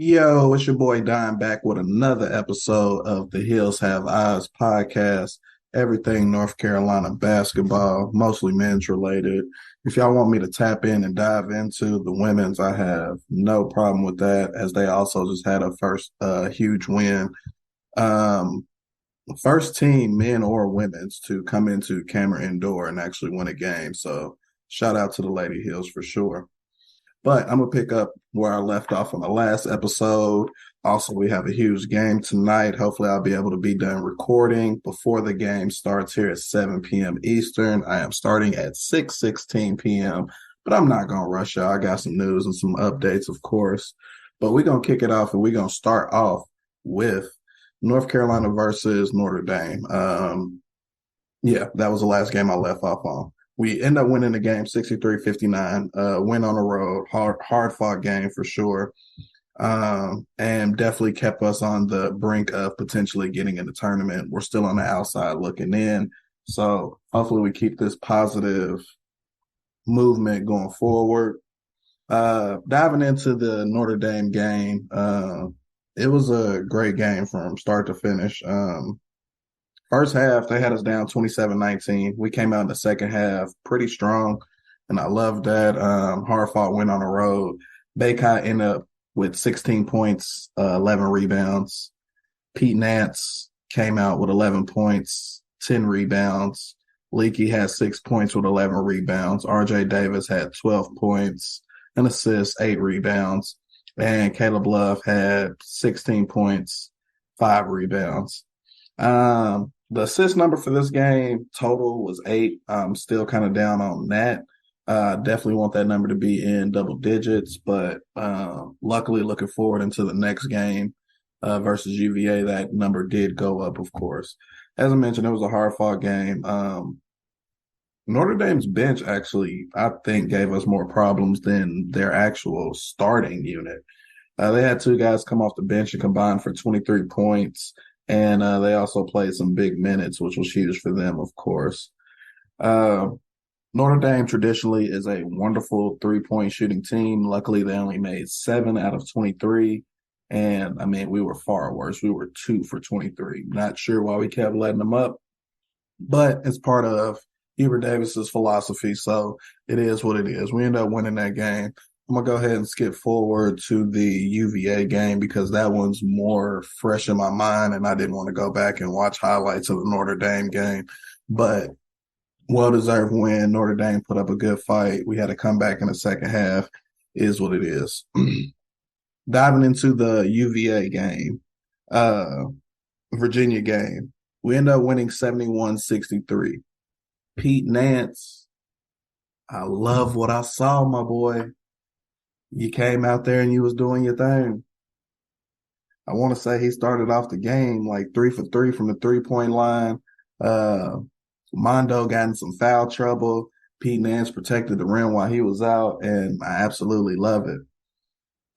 Yo, it's your boy Dime back with another episode of the Hills Have Eyes podcast. Everything North Carolina basketball, mostly men's related. If y'all want me to tap in and dive into the women's, I have no problem with that, as they also just had a first huge win. Um, First team, men or women's, to come into Cameron Indoor and actually win a game. So shout out to the Lady Hills for sure. But I'm gonna pick up where I left off on the last episode. Also, we have a huge game tonight. Hopefully, I'll be able to be done recording before the game starts here at 7 p.m. Eastern. I am starting at 6:16 p.m., but I'm not gonna rush y'all. I got some news and some updates, of course. But we're gonna kick it off, and we're gonna start off with North Carolina versus Notre Dame. Yeah, that was the last game I left off on. We end up winning the game 63-59, win on the road, hard fought game for sure. And definitely kept us on the brink of potentially getting in the tournament. We're still on the outside looking in. So hopefully we keep this positive movement going forward. Diving into the Notre Dame game, it was a great game from start to finish. First half, they had us down 27-19. We came out in the second half pretty strong, and I love that. Hard fought win on the road. Baycott ended up with 16 points, 11 rebounds. Pete Nance came out with 11 points, 10 rebounds. Leakey had 6 points with 11 rebounds. RJ Davis had 12 points, an assist, 8 rebounds. And Caleb Love had 16 points, 5 rebounds. The assist number for this game total was 8. I'm still kind of down on that. Definitely want that number to be in double digits, but luckily looking forward into the next game versus UVA, that number did go up, of course. As I mentioned, it was a hard fought game. Notre Dame's bench actually, I think, gave us more problems than their actual starting unit. They had two guys come off the bench and combine for 23 points. And they also played some big minutes, which was huge for them, of course. Uh, Notre Dame traditionally is a wonderful three-point shooting team. Luckily, they only made 7 out of 23. And, I mean, we were far worse. We were 2 for 23. Not sure why we kept letting them up, but it's part of Hubert Davis's philosophy. So it is what it is. We end up winning that game. I'm going to go ahead and skip forward to the UVA game because that one's more fresh in my mind, and I didn't want to go back and watch highlights of the Notre Dame game. But well-deserved win. Notre Dame put up a good fight. We had a comeback in the second half. Is what it is. Diving into the UVA game, Virginia game, we end up winning 71-63. Pete Nance, I love what I saw, my boy. You came out there and you was doing your thing. I want to say he started off the game like 3 for 3 from the three-point line. Mondo got in some foul trouble. Pete Nance protected the rim while he was out, and I absolutely love it.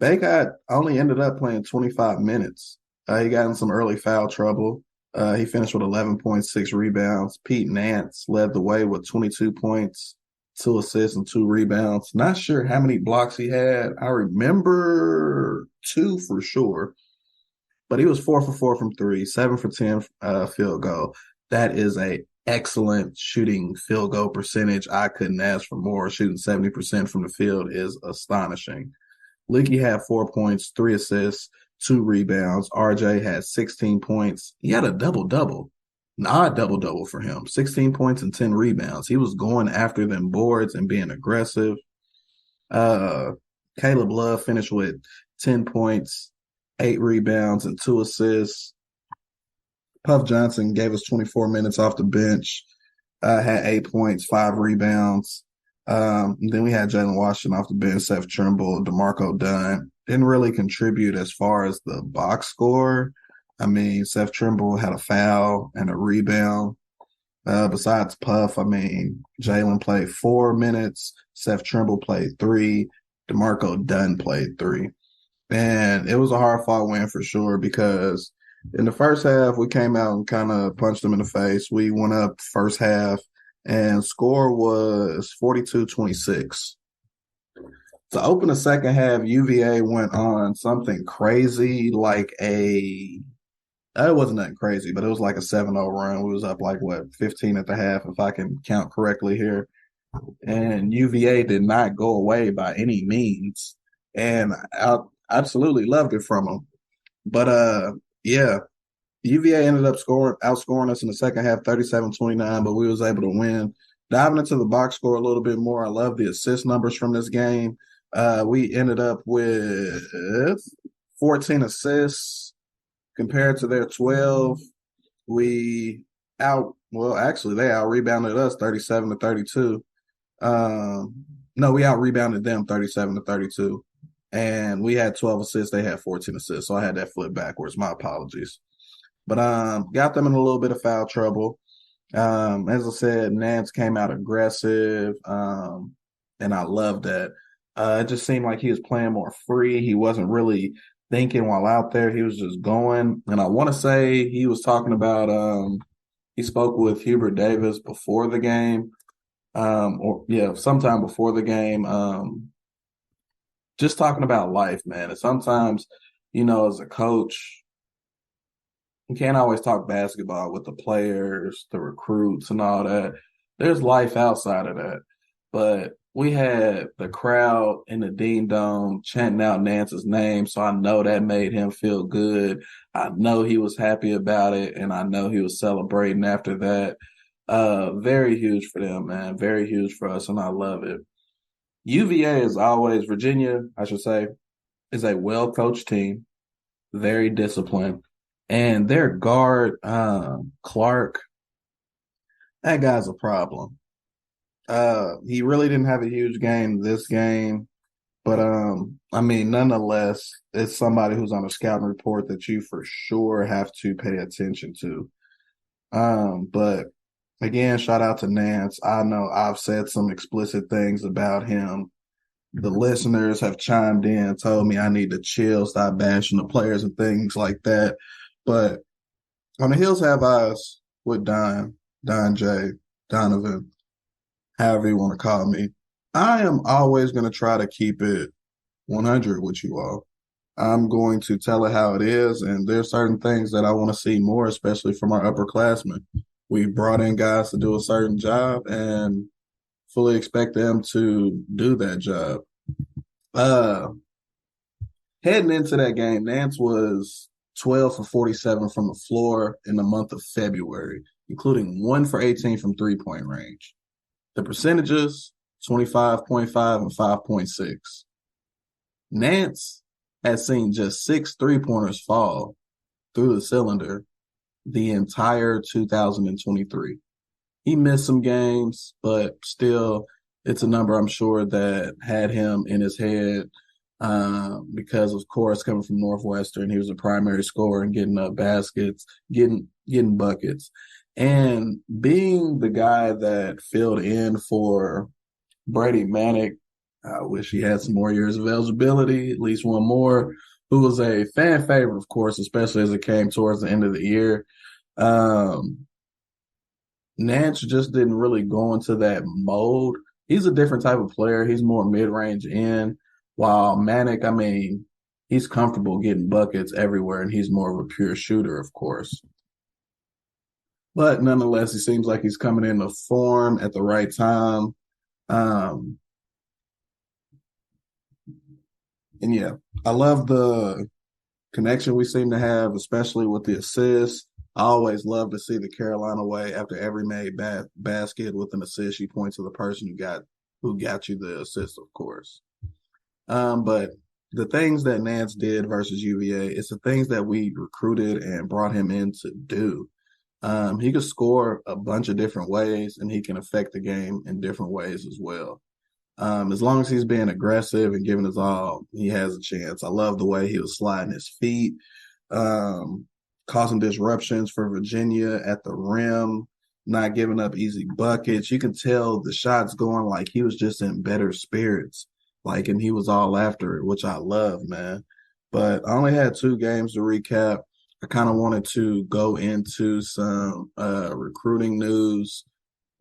Baycott only ended up playing 25 minutes. He got in some early foul trouble. He finished with 11.6 rebounds. Pete Nance led the way with 22 points, 2 assists, and 2 rebounds. Not sure how many blocks he had. I remember 2 for sure. But he was 4 for 4 from 3, 7 for 10 field goal. That is a excellent shooting field goal percentage. I couldn't ask for more. Shooting 70% from the field is astonishing. Leakey had 4 points, 3 assists, 2 rebounds. RJ had 16 points. He had a double-double, an odd double-double for him, 16 points and 10 rebounds. He was going after them boards and being aggressive. Caleb Love finished with 10 points, 8 rebounds, and 2 assists. Puff Johnson gave us 24 minutes off the bench, had 8 points, 5 rebounds. Then we had Jalen Washington off the bench, Seth Trimble, DeMarco Dunn. Didn't really contribute as far as the box score. I mean, Seth Trimble had a foul and a rebound. Besides Puff, I mean, Jalen played 4 minutes. Seth Trimble played 3. DeMarco Dunn played 3. And it was a hard-fought win for sure because in the first half, we came out and kind of punched them in the face. We went up first half, and score was 42-26. To open the second half, UVA went on something crazy, like it wasn't nothing crazy, but it was like a 7-0 run. We was up like what, 15 at the half, if I can count correctly here. And UVA did not go away by any means. And I absolutely loved it from them. But yeah, UVA ended up outscoring us in the second half 37-29, but we was able to win. Diving into the box score a little bit more, I love the assist numbers from this game. We ended up with 14 assists compared to their 12. We actually, they out rebounded us 37-32. No, we out rebounded them 37-32. And we had 12 assists, they had 14 assists. So I had that flip backwards. My apologies. But got them in a little bit of foul trouble. As I said, Nance came out aggressive, and I love that. It just seemed like he was playing more free. He wasn't really thinking while out there. He was just going. And I want to say he was talking about he spoke with Hubert Davis before the game, or yeah, sometime before the game. Just talking about life, man. And sometimes, as a coach, you can't always talk basketball with the players, the recruits, and all that. There's life outside of that. But we had the crowd in the Dean Dome chanting out Nance's name, so I know that made him feel good. I know he was happy about it, and I know he was celebrating after that. Very huge for them, man. Very huge for us, and I love it. UVA is always, Virginia, I should say, is a well-coached team, very disciplined. And their guard, Clark, that guy's a problem. He really didn't have a huge game this game, but I mean, nonetheless, it's somebody who's on a scouting report that you for sure have to pay attention to. But again, shout out to Nance. I know I've said some explicit things about him. The listeners have chimed in, told me I need to chill, stop bashing the players and things like that. But on the Hills Have Eyes with Don J, Donovan, however you want to call me, I am always going to try to keep it 100 with you all. I'm going to tell it how it is, and there's certain things that I want to see more, especially from our upperclassmen. We brought in guys to do a certain job and fully expect them to do that job. Heading into that game, Nance was 12 for 47 from the floor in the month of February, including 1 for 18 from three-point range. The percentages, 25.5 and 5.6. Nance has seen just 6 three-pointers fall through the cylinder the entire 2023. He missed some games, but still, it's a number I'm sure that had him in his head because, of course, coming from Northwestern, he was a primary scorer and getting up baskets, getting buckets. And being the guy that filled in for Brady Manick, I wish he had some more years of eligibility, at least one more, who was a fan favorite, of course, especially as it came towards the end of the year. Nance just didn't really go into that mode. He's a different type of player. He's more mid-range in, while Manick, I mean, he's comfortable getting buckets everywhere, and he's more of a pure shooter, of course. But nonetheless, he seems like he's coming into form at the right time. And yeah, I love the connection we seem to have, especially with the assists. I always love to see the Carolina way after every made basket with an assist. You point to the person who got you the assist, of course. But the things that Nance did versus UVA, it's the things that we recruited and brought him in to do. He could score a bunch of different ways, and he can affect the game in different ways as well. As long as he's being aggressive and giving his all, he has a chance. I love the way he was sliding his feet, causing disruptions for Virginia at the rim, not giving up easy buckets. You can tell the shots going like he was just in better spirits, and he was all after it, which I love, man. But I only had 2 games to recap. I kind of wanted to go into some recruiting news.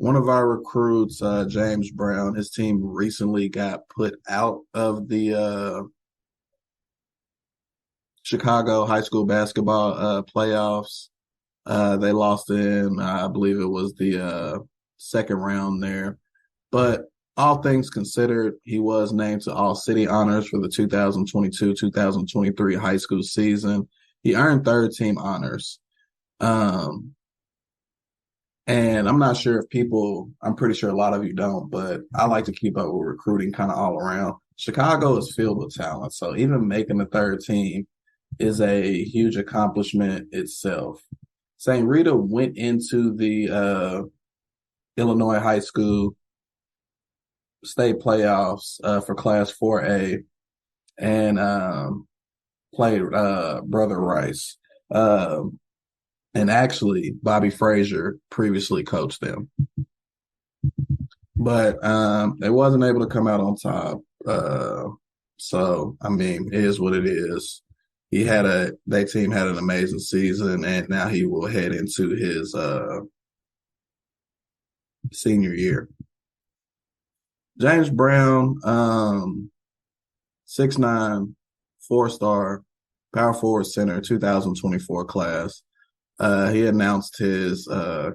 One of our recruits, James Brown, his team recently got put out of the Chicago high school basketball playoffs. They lost in, I believe it was the second round there. But all things considered, he was named to all city honors for the 2022-2023 high school season. He earned third team honors. Um, and I'm not sure if I'm pretty sure a lot of you don't, but I like to keep up with recruiting kind of all around. Chicago is filled with talent. So even making the third team is a huge accomplishment itself. St. Rita went into the Illinois high school state playoffs for Class 4A and played Brother Rice. And actually, Bobby Frazier previously coached them. But they wasn't able to come out on top. So, I mean, it is what it is. That team had an amazing season, and now he will head into his senior year. James Brown, 6'9", 4-star, power forward center, 2024 class. He announced his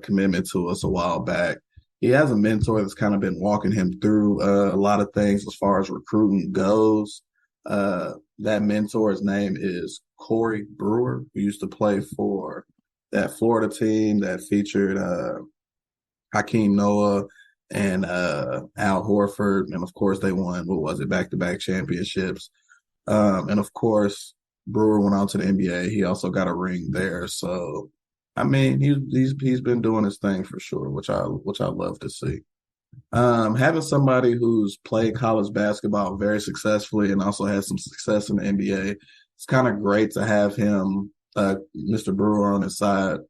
commitment to us a while back. He has a mentor that's kind of been walking him through a lot of things as far as recruiting goes. That mentor's name is Corey Brewer, who used to play for that Florida team that featured Hakeem Noah and Al Horford. And of course, they won, back-to-back championships. And of course, Brewer went on to the NBA. He also got a ring there. So, I mean, he's been doing his thing for sure, which I love to see. Having somebody who's played college basketball very successfully and also has some success in the NBA, it's kind of great to have him, Mr. Brewer, on his side.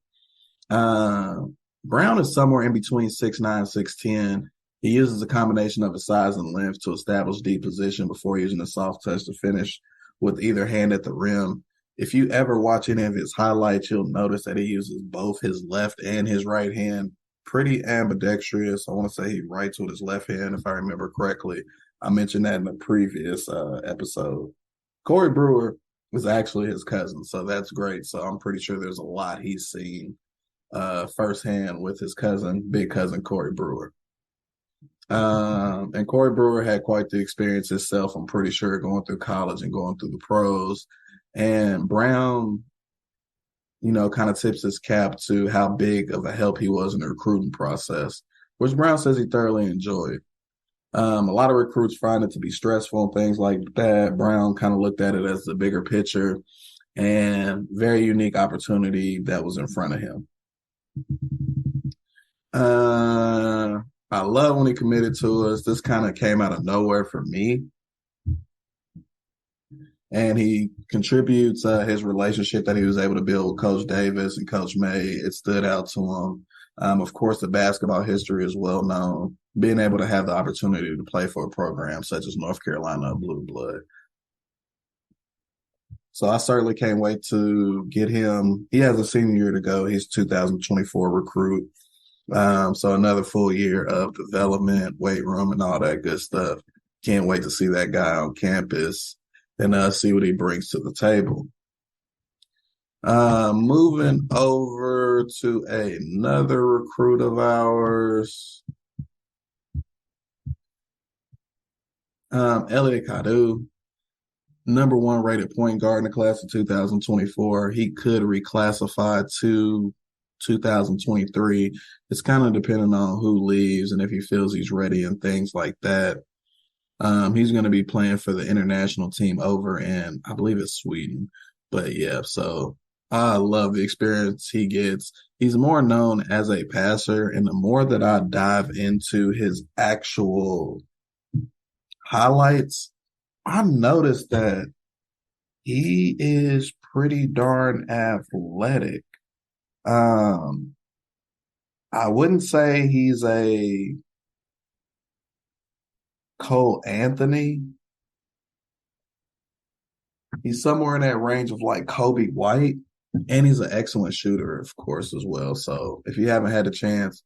Brown is somewhere in between 6'9", 6'10". He uses a combination of his size and length to establish deep position before using a soft touch to finish with either hand at the rim. If you ever watch any of his highlights, you'll notice that he uses both his left and his right hand. Pretty ambidextrous. I want to say he writes with his left hand, if I remember correctly. I mentioned that in the previous episode. Corey Brewer is actually his cousin, so that's great. So I'm pretty sure there's a lot he's seen firsthand with his cousin, big cousin Corey Brewer. And Corey Brewer had quite the experience himself, I'm pretty sure, going through college and going through the pros. And Brown, kind of tips his cap to how big of a help he was in the recruiting process, which Brown says he thoroughly enjoyed. A lot of recruits find it to be stressful and things like that. Brown kind of looked at it as the bigger picture and very unique opportunity that was in front of him. I love when he committed to us. This kind of came out of nowhere for me. And he contributes his relationship that he was able to build with Coach Davis and Coach May. It stood out to him. Of course, the basketball history is well known. Being able to have the opportunity to play for a program such as North Carolina Blue Blood. So I certainly can't wait to get him. He has a senior year to go. He's 2024 recruit. So another full year of development, weight room, and all that good stuff. Can't wait to see that guy on campus and see what he brings to the table. Moving over to another recruit of ours, Elliot Kadu, number 1 rated point guard in the class of 2024. He could reclassify to 2023. It's kind of depending on who leaves and if he feels he's ready and things like that. He's going to be playing for the international team over in, I believe it's Sweden. But yeah, so I love the experience he gets. He's more known as a passer, and the more that I dive into his actual highlights, I noticed that he is pretty darn athletic. I wouldn't say he's a Cole Anthony. He's somewhere in that range of like Kobe White, and he's an excellent shooter, of course, as well. So if you haven't had a chance,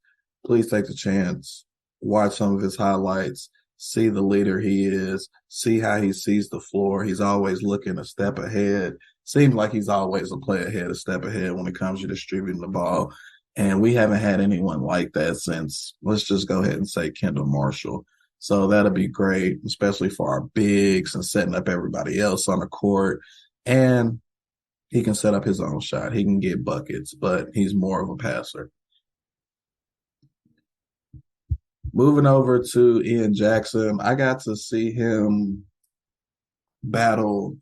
please take the chance, watch some of his highlights, see the leader he is, see how he sees the floor. He's always looking a step ahead. Seems like he's always a play ahead, a step ahead when it comes to distributing the ball. And we haven't had anyone like that since, let's just go ahead and say Kendall Marshall. So that'll be great, especially for our bigs and setting up everybody else on the court. And he can set up his own shot. He can get buckets, but he's more of a passer. Moving over to Ian Jackson, I got to see him battle.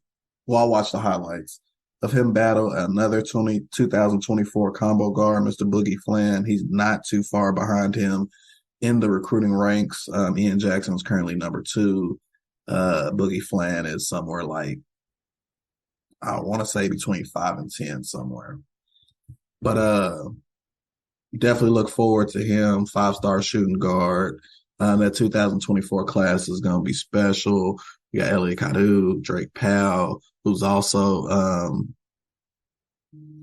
Well, I watched the highlights of him battle another 2024 combo guard, Mr. Boogie Flynn. He's not too far behind him in the recruiting ranks. Ian Jackson is currently number 2. Boogie Flynn is somewhere like, I want to say between 5 and 10 somewhere. But definitely look forward to him, 5-star shooting guard. That 2024 class is going to be special. You got Elliot Kadu, Drake Powell, who's also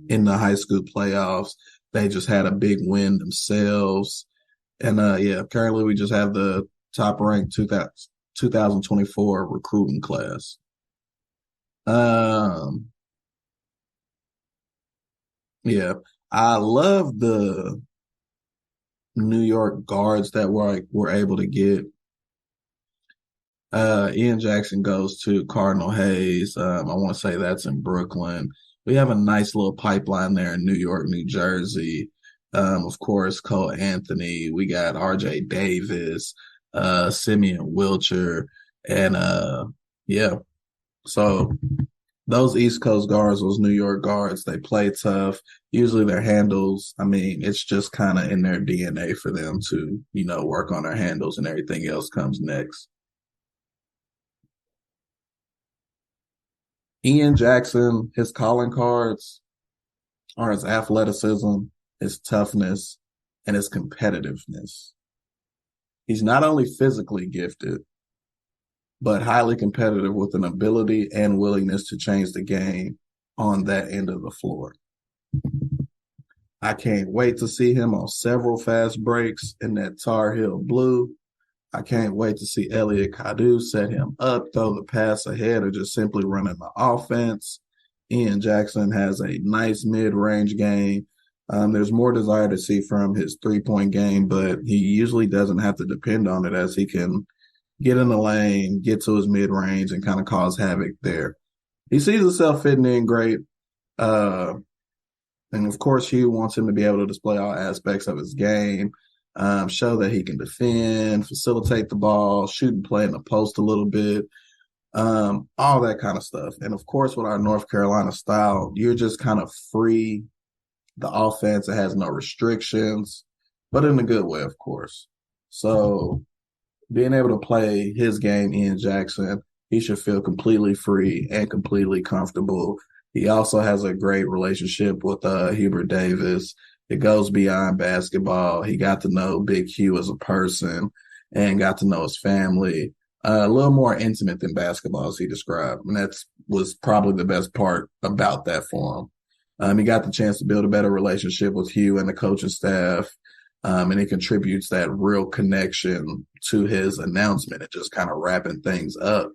in the high school playoffs. They just had a big win themselves. And currently we just have the top ranked 2024 recruiting class. I love the New York guards that we're able to get. Ian Jackson goes to Cardinal Hayes. I want to say that's in Brooklyn. We have a nice little pipeline there in New York, New Jersey. Of course, Cole Anthony. We got RJ Davis, Simeon Wilcher, and So those East Coast guards, those New York guards, they play tough. Usually their handles, I mean, it's just kind of in their DNA for them to, work on their handles, and everything else comes next. Ian Jackson, his calling cards are his athleticism, his toughness, and his competitiveness. He's not only physically gifted, but highly competitive with an ability and willingness to change the game on that end of the floor. I can't wait to see him on several fast breaks in that Tar Heel blue. I can't wait to see Elliot Kadu set him up, throw the pass ahead, or just simply running the offense. Ian Jackson has a nice mid-range game. There's more desire to see from his three-point game, but he usually doesn't have to depend on it, as he can get in the lane, get to his mid-range, and kind of cause havoc there. He sees himself fitting in great. And, of course, Hugh wants him to be able to display all aspects of his game, show that he can defend, facilitate the ball, shoot and play in the post a little bit, all that kind of stuff. And, of course, with our North Carolina style, you're just kind of free. The offense, it has no restrictions, but in a good way, of course. So being able to play his game, Ian Jackson, he should feel completely free and completely comfortable. He also has a great relationship with Hubert Davis. It goes beyond basketball. He got to know Big Hugh as a person and got to know his family. A little more intimate than basketball, as he described. And that was probably the best part about that for him. He got the chance to build a better relationship with Hugh and the coaching staff. And it contributes that real connection to his announcement and just kind of wrapping things up.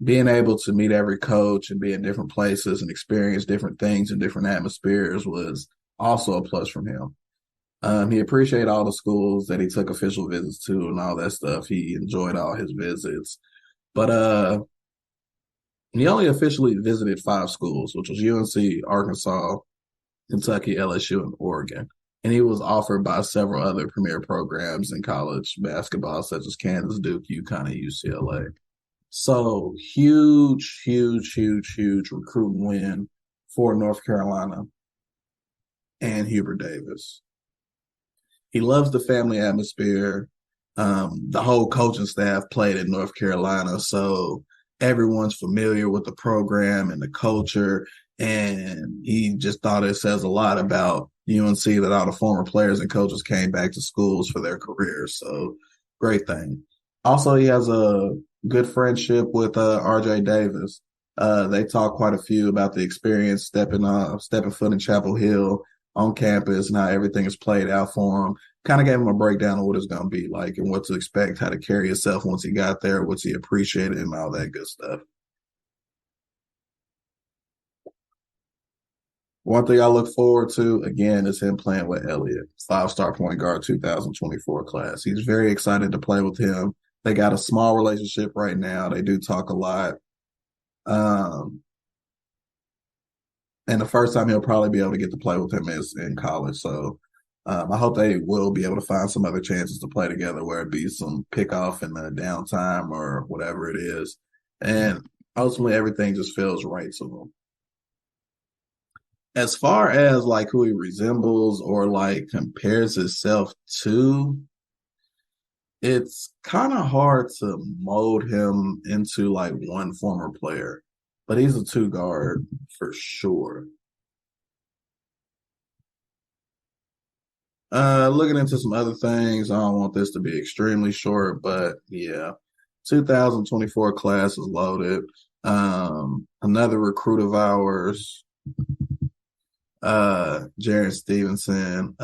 Being able to meet every coach and be in different places and experience different things and different atmospheres was also a plus from him. He appreciated all the schools that he took official visits to and all that stuff. He enjoyed all his visits. But he only officially visited 5 schools, which was UNC, Arkansas, Kentucky, LSU, and Oregon. And he was offered by several other premier programs in college basketball, such as Kansas, Duke, UConn, and UCLA. So huge recruiting win for North Carolina and Hubert Davis. He loves the family atmosphere. The whole coaching staff played in North Carolina, so everyone's familiar with the program and the culture. And he just thought it says a lot about UNC that all the former players and coaches came back to schools for their careers. So great thing. Also, he has a good friendship with RJ Davis. They talk quite a few about the experience stepping foot in Chapel Hill. on campus and how everything is played out for him. Kind of gave him a breakdown of what it's going to be like and what to expect, how to carry himself once he got there, what's he appreciated, and all that good stuff. One thing I look forward to, again, is him playing with Elliott, five-star point guard 2024 class. He's very excited to play with him. They got a small relationship right now. They do talk a lot. Um, and the first time he'll probably be able to get to play with him is in college. So I hope they will be able to find some other chances to play together, where it be some pickoff in the downtime or whatever it is. And ultimately, everything just feels right to him. As far as like who he resembles or like compares himself to, it's kind of hard to mold him into like one former player, but he's a two guard for sure. Looking into some other things, I don't want this to be extremely short, but yeah, 2024 class is loaded. Another recruit of ours, Jaron Stevenson.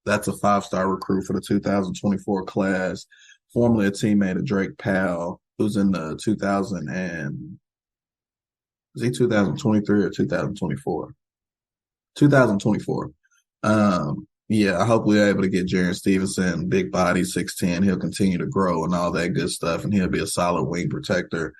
That's a five-star recruit for the 2024 class, formerly a teammate of Drake Powell, who's in the 2000 and is he 2023 or 2024? 2024. Yeah, I hope we're able to get Jaron Stevenson, big body, 6'10". He'll continue to grow and all that good stuff, and he'll be a solid wing protector.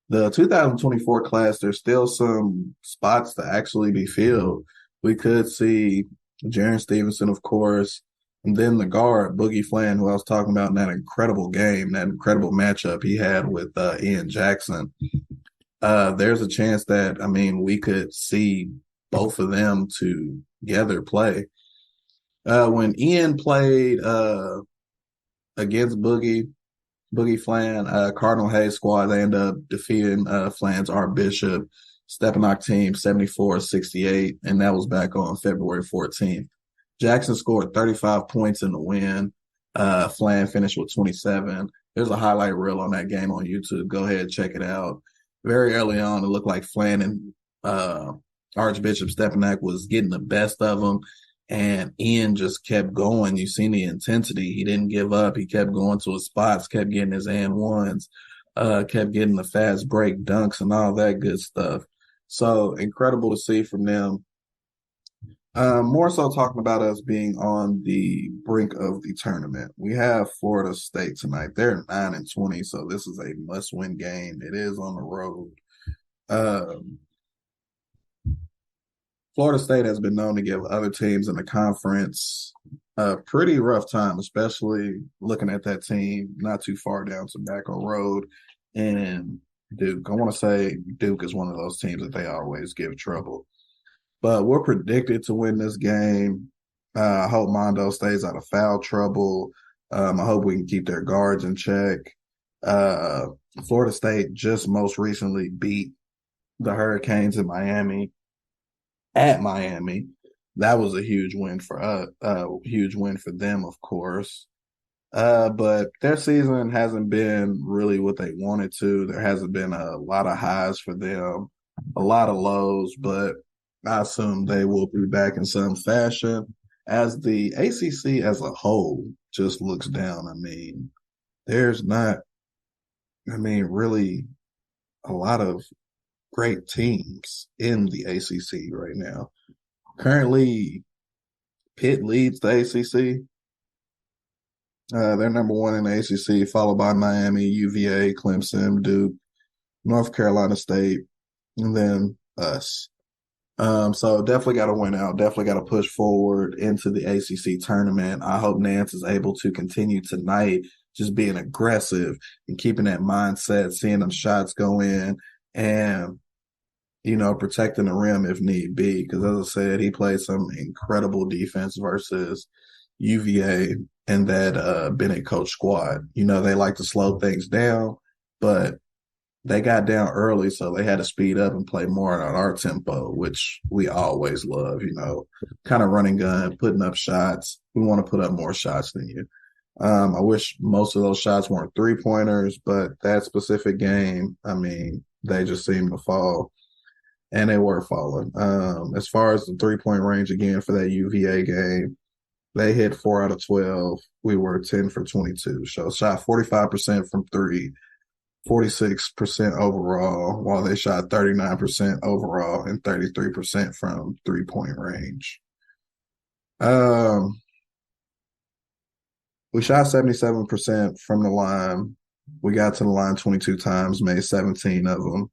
The 2024 class, there's still some spots to actually be filled. We could see Jaron Stevenson, of course, and then the guard, Boogie Flan, who I was talking about in that incredible game, that incredible matchup he had with Ian Jackson. There's a chance that, I mean, we could see both of them together play. When Ian played against Boogie Flan, Cardinal Hayes squad, they end up defeating Flan's Art Bishop, Stepanock team 74-68, and that was back on February 14th. Jackson scored 35 points in the win. Flan finished with 27. There's a highlight reel on that game on YouTube. Go ahead, check it out. Very early on, it looked like Flan and Archbishop Stepanac was getting the best of them. And Ian just kept going. You seen the intensity. He didn't give up. He kept going to his spots, kept getting his and ones, kept getting the fast break dunks and all that good stuff. So incredible to see from them. More so talking about us being on the brink of the tournament. We have Florida State tonight. They're 9-20, so this is a must-win game. It is on the road. Florida State has been known to give other teams in the conference a pretty rough time, especially looking at that team not too far down Tobacco Road and Duke. I want to say Duke is one of those teams that they always give trouble. But we're predicted to win this game. I hope Mondo stays out of foul trouble. I hope we can keep their guards in check. Florida State just most recently beat the Hurricanes in Miami at Miami. That was a huge win for us, huge win for them, of course. But their season hasn't been really what they wanted to. There hasn't been a lot of highs for them, a lot of lows, but I assume they will be back in some fashion. As the ACC as a whole just looks down, I mean, there's not, really a lot of great teams in the ACC right now. Currently, Pitt leads the ACC. They're number one in the ACC, followed by Miami, UVA, Clemson, Duke, North Carolina State, and then us. So definitely got to win out. Definitely got to push forward into the ACC tournament. I hope Nance is able to continue tonight, just being aggressive and keeping that mindset, seeing them shots go in, and protecting the rim if need be. Because as I said, he played some incredible defense versus UVA and that Bennett coach squad. They like to slow things down, but they got down early, so they had to speed up and play more at our tempo, which we always love, kind of running gun, putting up shots. We want to put up more shots than you. I wish most of those shots weren't three-pointers, but that specific game, they just seem to fall. and they were falling. As far as the 3-point range again for that UVA game, they hit 4 out of 12. We were 10 for 22. So shot 45% from three, 46% overall, while they shot 39% overall and 33% from 3-point range. Um, we shot 77% from the line. We got to the line 22 times, made 17 of them.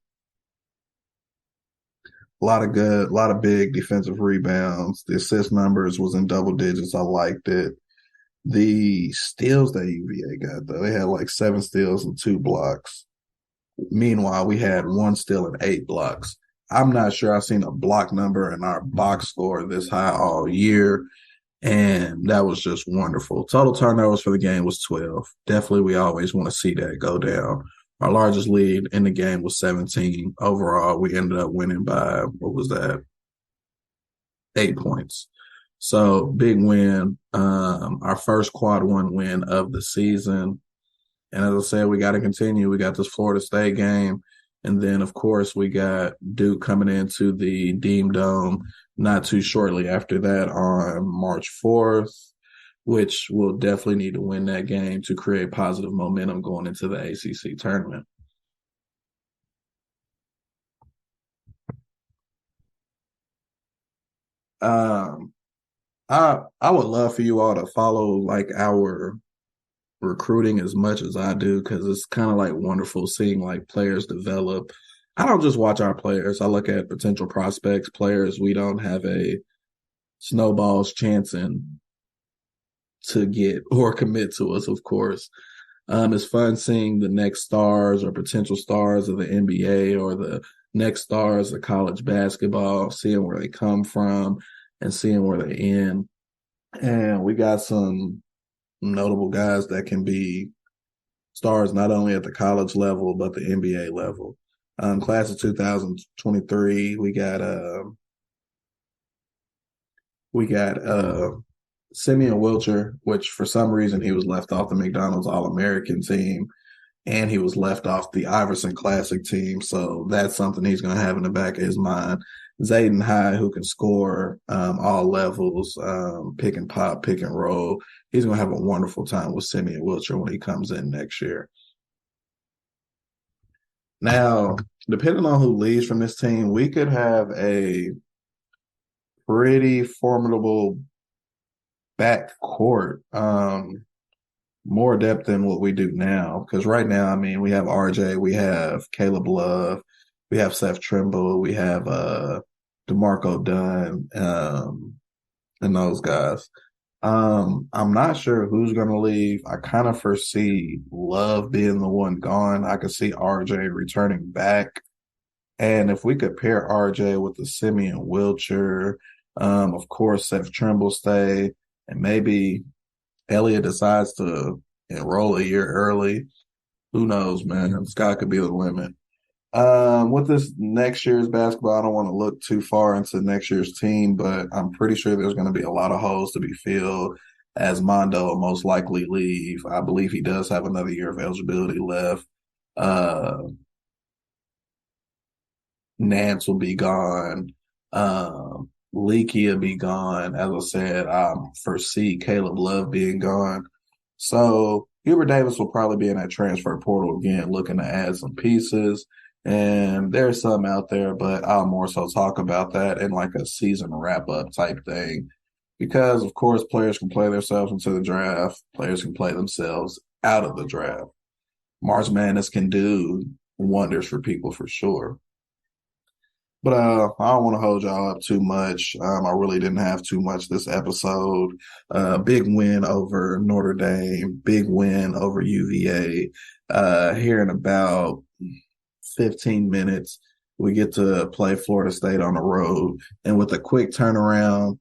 A lot of good, a lot of big defensive rebounds. The assist numbers was in double digits. I liked it. The steals that UVA got, though, they had like 7 steals and 2 blocks. Meanwhile, we had 1 steal and 8 blocks. I'm not sure I've seen a block number in our box score this high all year. And that was just wonderful. Total turnovers for the game was 12. Definitely, we always want to see that go down. Our largest lead in the game was 17. Overall, we ended up winning by, what was that? 8 points. So big win. Our first quad one win of the season. And as I said, we got to continue. We got this Florida State game. And then, of course, we got Duke coming into the Dean Dome not too shortly after that on March 4th, which we'll definitely need to win that game to create positive momentum going into the ACC tournament. Um, I would love for you all to follow like our recruiting as much as I do because it's kind of like wonderful seeing like players develop. I don't just watch our players. I look at potential prospects, players we don't have a snowball's chancing to get or commit to us, of course. It's fun seeing the next stars or potential stars of the NBA or the next stars of college basketball, seeing where they come from and seeing where they end. And we got some notable guys that can be stars not only at the college level but the NBA level. Class of 2023, we got Simeon Wilcher, which for some reason he was left off the McDonald's All-American team and he was left off the Iverson Classic team. So that's something he's going to have in the back of his mind. Zayden High, who can score all levels, pick and pop, pick and roll. He's going to have a wonderful time with Simeon Wilcher when he comes in next year. Now, depending on who leaves from this team, we could have a pretty formidable backcourt, more depth than what we do now. Because right now, I mean, we have RJ, we have Caleb Love, we have Seth Trimble, we have DeMarco Dunn, and those guys. I'm not sure who's going to leave. I kind of foresee Love being the one gone. I could see RJ returning back. And if we could pair RJ with the Simeon Wilcher, of course, Seth Trimble stay, and maybe Elliott decides to enroll a year early. Who knows, man? The sky could be the limit. With this next year's basketball, I don't want to look too far into next year's team, but I'm pretty sure there's going to be a lot of holes to be filled as Mondo will most likely leave. I believe he does have another year of eligibility left. Uh, Nance will be gone. Leaky will be gone. As I said, I foresee Caleb Love being gone. So Hubert Davis will probably be in that transfer portal again, looking to add some pieces. And there's some out there, but I'll more so talk about that in like a season wrap up type thing. Because, of course, players can play themselves into the draft, players can play themselves out of the draft. March Madness can do wonders for people for sure. But I don't want to hold y'all up too much. I really didn't have too much this episode. Big win over Notre Dame, big win over UVA. Here in about 15 minutes, we get to play Florida State on the road. And with a quick turnaround,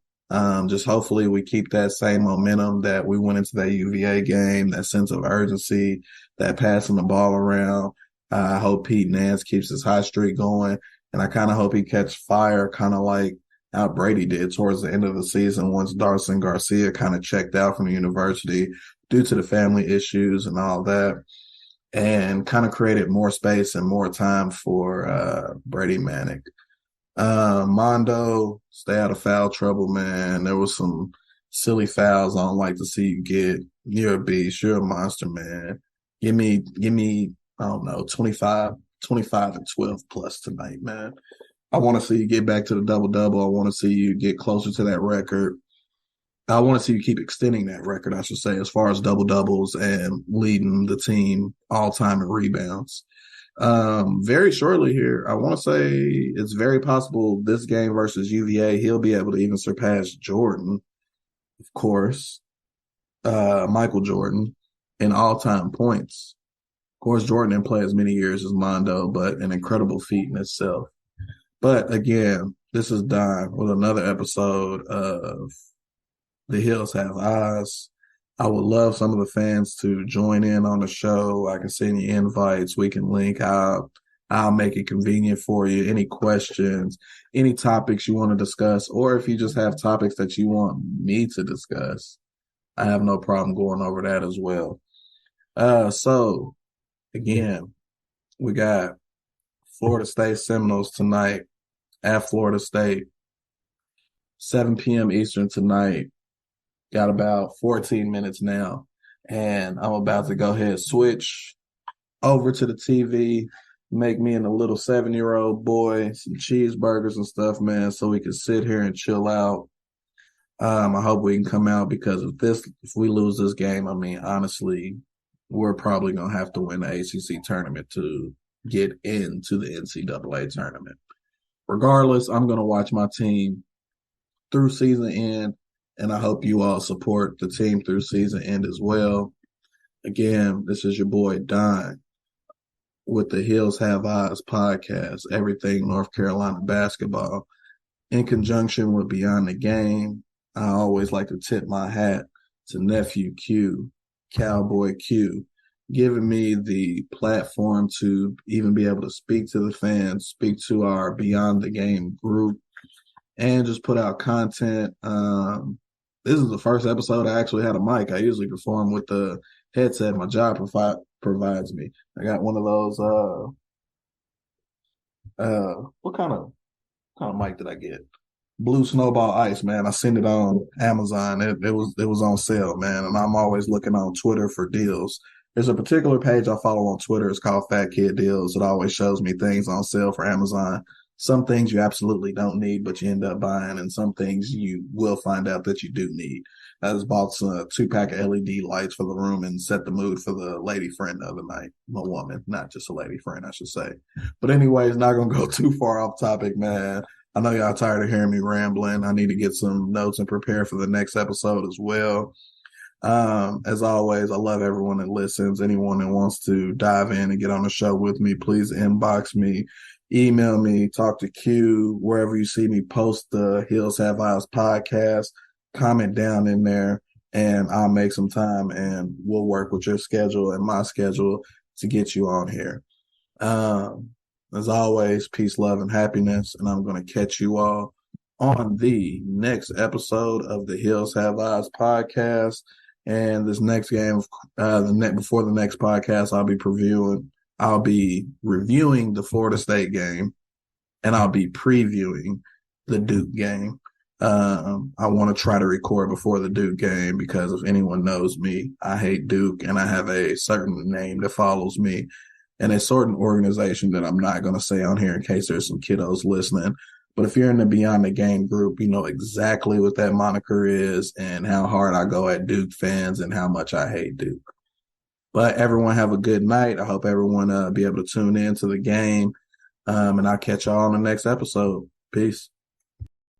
just hopefully we keep that same momentum that we went into that UVA game, that sense of urgency, that passing the ball around. I hope Pete Nance keeps his hot streak going. And I kind of hope he catch fire, kind of like how Brady did towards the end of the season once Darson Garcia kind of checked out from the university due to the family issues and all that, and kind of created more space and more time for Brady Manick. Mondo, stay out of foul trouble, man. There was some silly fouls I don't like to see you get. You're a beast. You're a monster, man. Give me, I don't know, 25 and 12 plus tonight, man. I want to see you get back to the double double. I want to see you get closer to that record. I want to see you keep extending that record, I should say, as far as double doubles and leading the team all time in rebounds. Very shortly here, I want to say it's very possible this game versus UVA, he'll be able to even surpass Jordan, of course, Michael Jordan in all time points. Of course, Jordan didn't play as many years as Mondo, but an incredible feat in itself. But again, this is Don with another episode of The Hills Have Eyes. I would love some of the fans to join in on the show. I can send you invites. We can link out. I'll make it convenient for you. Any questions, any topics you want to discuss, or if you just have topics that you want me to discuss, I have no problem going over that as well. So again, we got Florida State Seminoles tonight at Florida State, 7 p.m. Eastern tonight. Got about 14 minutes now, and I'm about to go ahead switch over to the TV, make me and a little 7-year-old boy some cheeseburgers and stuff, man, so we can sit here and chill out. I hope we can come out because if we lose this game, I mean, honestly, we're probably going to have to win the ACC tournament to get into the NCAA tournament. Regardless, I'm going to watch my team through season end, and I hope you all support the team through season end as well. Again, this is your boy Don with the Hills Have Eyes podcast, everything North Carolina basketball. In conjunction with Beyond the Game, I always like to tip my hat to Nephew Q, Cowboy Q, giving me the platform to even be able to speak to the fans, speak to our Beyond the Game group, and just put out content. This is the first episode I actually had a mic. I usually perform with the headset my job provides me. I got one of those. What kind of mic did I get? Blue Snowball Ice, man. I seen it on Amazon. It was on sale, man. And I'm always looking on Twitter for deals. There's a particular page I follow on Twitter. It's called Fat Kid Deals. It always shows me things on sale for Amazon. Some things you absolutely don't need, but you end up buying, and some things you will find out that you do need. I just bought some 2-pack of LED lights for the room and set the mood for the lady friend the other night. My woman, not just a lady friend, I should say. But anyways, not going to go too far off topic, man. I know y'all tired of hearing me rambling. I need to get some notes and prepare for the next episode as well. As always, I love everyone that listens. Anyone that wants to dive in and get on the show with me, please inbox me, email me, talk to Q, wherever you see me post the Hills Have Eyes podcast, comment down in there, and I'll make some time and we'll work with your schedule and my schedule to get you on here. As always, peace, love, and happiness, and I'm going to catch you all on the next episode of the Hills Have Eyes podcast. And this next game, before the next podcast, I'll be reviewing the Florida State game, and I'll be previewing the Duke game. I want to try to record before the Duke game because if anyone knows me, I hate Duke, and I have a certain name that follows me and a certain organization that I'm not going to say on here in case there's some kiddos listening. But if you're in the Beyond the Game group, you know exactly what that moniker is and how hard I go at Duke fans and how much I hate Duke. But everyone have a good night. I hope everyone be able to tune in to the game. And I'll catch y'all on the next episode. Peace.